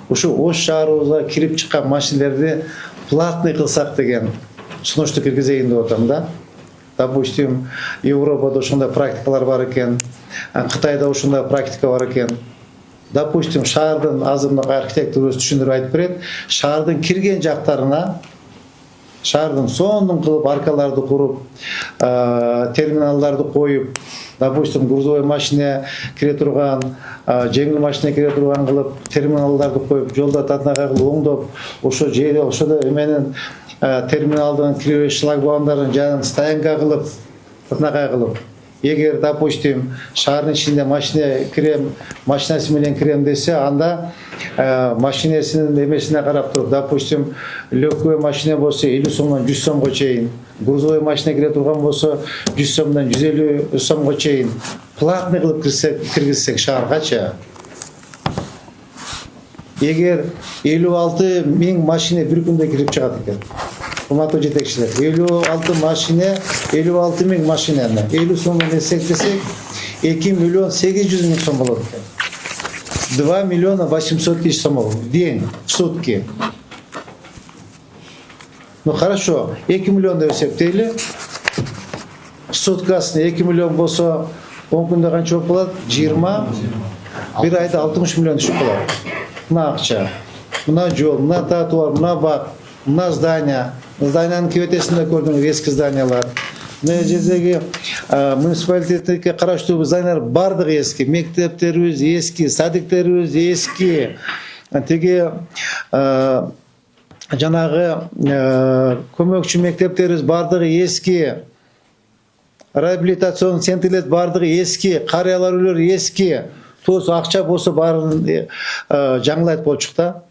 ушу Ош шаарыбызга кирип чыккан машинелерди платный кылсак деген сунушту киргизейин деп атам да. Допустим, Европада ушундай практикалар бар экен, Кытайда ушундай практика бар экен. Допустим, шаардын азыркы архитектор өз түшүндүрүп айтып берет, шаардын кирген жактарына шаардын сондун кылып аркаларды куруп, терминалдарды коюп, допустим, грузовой машина кире турган, жеңил машина кире турган кылып, терминалдарды коюп, жолдо татнага кылып оңдоп, ошо жерде ошодо эменин терминалдын киребеш шлагбаумдарын жанын стоянка кылып, татнага кылып, эгер, допустим, шаардын ичинде машина кирем, машинасы менен кирем десе, анда машинесинин эмесине карап туруп, допустим, легкой машина болсо 50 сомдон 100 сомго чейин, грузовой машина кире турган болсо 100 сомдон 150 сомго чейин платный кылып киргизсек шааргачы, эгер 56 миң машина бир күндө кирип чыгат экен. Урматтуу жетекчилер, 56 машина, 56 миң машинаны 50 сомдон эсептесек, 2 миллион 800 миң сом болот экен. 2 миллиона 800 тысяч сомов в день, в сутки. Ну хорошо, 2 миллион деп эсептейли. Суткасына 2 миллион болсо, 10 күндө канча болот? 20, бир айда 60 миллион түшүп калат. Мына акча, мына жол, мына тротуар, мына бак, мына здание. Зданиянын кебетесинде көрдүңүз эски зданиялар. Мына жердеги муниципалитетке караштуу зданиялар бардыгы эски, мектептерибиз эски, садиктерибиз эски. Теги жанагы көмөкчү мектептерибиз бардыгы эски. Реабилитацион центрлер бардыгы эски, карыялар үйлөрү эски. Тоз акча болсо баарын жаңылайт болчук да.